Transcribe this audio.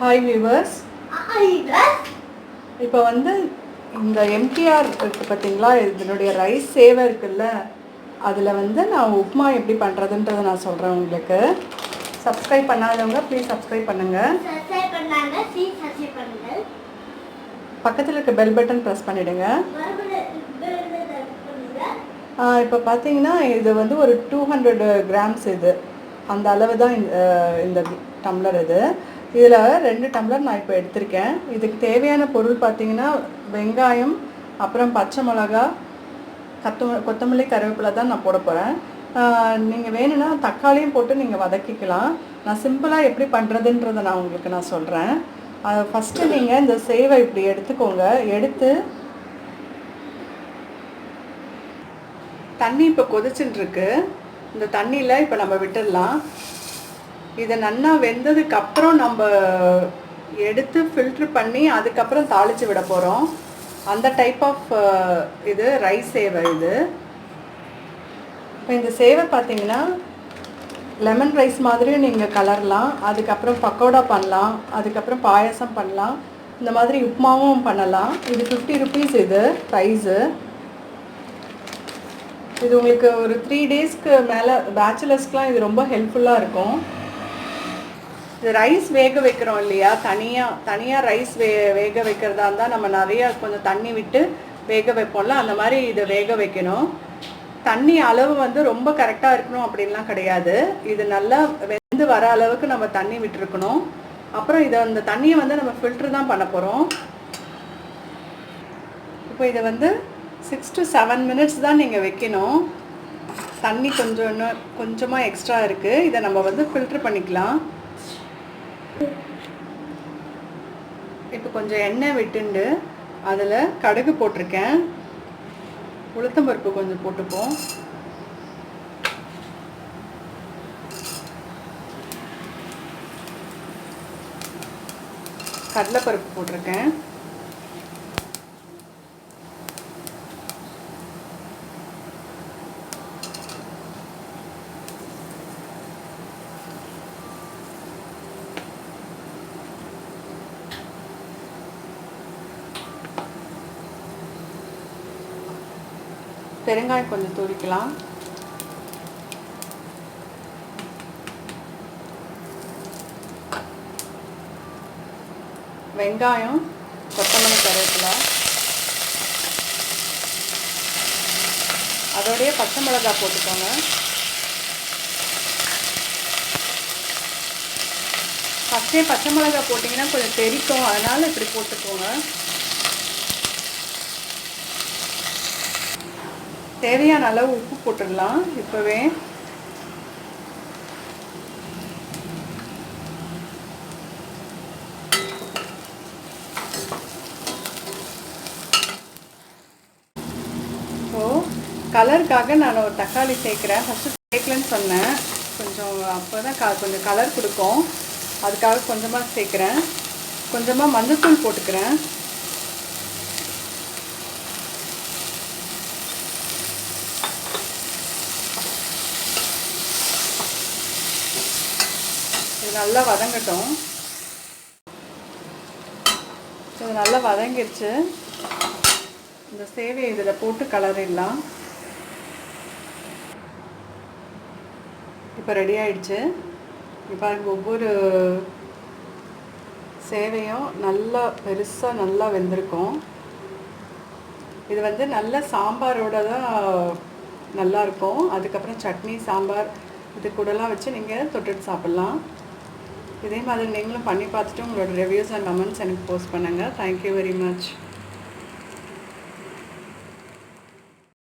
Hi viewers. இப்போ வந்து இந்த எம்டிஆர் இருக்குது பார்த்தீங்களா, இதனுடைய ரைஸ் சேவை இருக்குல்ல, அதில் வந்து நான் உப்புமா எப்படி பண்ணுறதுன்றதை நான் சொல்கிறேன் உங்களுக்கு. சப்ஸ்கிரைப் பண்ணாதவங்க ப்ளீஸ் சப்ஸ்கிரைப் பண்ணுங்கள். பக்கத்தில் இருக்க பெல் பட்டன் ப்ரெஸ் பண்ணிவிடுங்க. இப்போ பார்த்தீங்கன்னா இது வந்து ஒரு 200 கிராம்ஸ் இது, அந்த அளவு தான் இந்த டம்ளர் இது. இதில் 2 டம்ளர் நான் இப்போ எடுத்திருக்கேன். இதுக்கு தேவையான பொருள் பார்த்திங்கன்னா வெங்காயம், அப்புறம் பச்சை மிளகா, கொத்தமல்லி, கருவேப்பிலை தான் நான் போட போகிறேன். நீங்கள் வேணும்னா தக்காளியும் போட்டு நீங்கள் வதக்கிக்கலாம். நான் சிம்பிளாக எப்படி பண்ணுறதுன்றதை நான் உங்களுக்கு நான் சொல்கிறேன். ஃபஸ்ட்டு நீங்கள் இந்த சேவை இப்படி எடுத்துக்கோங்க. எடுத்து தண்ணி இப்போ கொதிச்சுட்டுருக்கு. இந்த தண்ணியில் இப்போ நம்ம விட்டுடலாம். இதை நல்லா வெந்ததுக்கப்புறம் நம்ம எடுத்து ஃபில்ட்ரு பண்ணி அதுக்கப்புறம் தாளித்து விட போகிறோம். அந்த டைப் ஆஃப் இது ரைஸ் சேவை இது. இப்போ இந்த சேவை பார்த்திங்கன்னா லெமன் ரைஸ் மாதிரியும் நீங்கள் கலரலாம். அதுக்கப்புறம் பக்கோடா பண்ணலாம், அதுக்கப்புறம் பாயசம் பண்ணலாம், இந்த மாதிரி உப்புமாவும் பண்ணலாம். இது 50 ருபீஸ் இது ப்ரைஸு. இது உங்களுக்கு ஒரு 3 டேஸ்க்கு மேலே பேச்சுலர்ஸ்க்கெலாம் இது ரொம்ப ஹெல்ப்ஃபுல்லாக இருக்கும். இது ரைஸ் வேக வைக்கிறோம் இல்லையா, தனியாக ரைஸ் வேக வைக்கிறதா இருந்தால் நம்ம நிறையா கொஞ்சம் தண்ணி விட்டு வேக வைப்போம்ல, அந்த மாதிரி இதை வேக வைக்கணும். தண்ணி அளவு வந்து ரொம்ப கரெக்டாக இருக்கணும் அப்படின்லாம் கிடையாது. இது நல்லா வெந்து வர அளவுக்கு நம்ம தண்ணி விட்டுருக்கணும். அப்புறம் இதை அந்த தண்ணியை வந்து நம்ம ஃபில்ட்ரு தான் பண்ண போகிறோம். இப்போ இதை வந்து 6 to 7 minutes தான் நீங்கள் வைக்கணும். தண்ணி கொஞ்சமாக எக்ஸ்ட்ரா இருக்குது. இதை நம்ம வந்து ஃபில்ட்ரு பண்ணிக்கலாம். இப்போ கொஞ்சம் எண்ணெய் விட்டுண்டு அதில் கடுகு போட்டிருக்கேன், உளுத்தம்பருப்பு கொஞ்சம் போட்டுப்போம், கடலைப்பருப்பு போட்டிருக்கேன், பெருங்காயம் கொஞ்சம் தூவிக்கலாம், வெங்காயம், கொத்தமல்லி, கருவேப்பிலை, அதோடைய பச்சை மிளகாய் போட்டுக்கோங்க. ஃபஸ்ட்டே பச்சை மிளகாய் போட்டிங்கன்னா கொஞ்சம் தெரிக்கும், அதனால் இப்படி போட்டுக்கோங்க. தேவையான அளவு உப்பு போட்டுடலாம் இப்போவே. இப்போது கலருக்காக நான் ஒரு தக்காளி சேர்க்குறேன். ஃபஸ்ட்டு சேர்க்கலன்னு சொன்னேன், கொஞ்சம் அப்போ தான் கொஞ்சம் கலர் கொடுக்கும், அதுக்காக கொஞ்சமாக சேர்க்குறேன். கொஞ்சமாக மஞ்சள்தூள் போட்டுக்கிறேன். இது நல்லா வதங்கட்டும். இது நல்லா வதங்கிடுச்சு. இந்த சேவையை இதில் போட்டு கலரிடலாம். இப்போ ரெடி ஆகிடுச்சு. இப்போ ஒவ்வொரு சேவையும் நல்லா பெருசாக நல்லா வெந்திருக்கும். இது வந்து நல்ல சாம்பாரோட தான் நல்லாயிருக்கும். அதுக்கப்புறம் சட்னி, சாம்பார் இது கூடலாம் வச்சு நீங்கள் தொட்டுட்டு சாப்பிட்லாம். இதே மாதிரி நீங்களும் பண்ணி பார்த்துட்டு உங்களோட ரிவ்யூஸ் அண்ட் கமெண்ட்ஸ் எனக்கு போஸ்ட் பண்ணுங்கள். Thank you very much.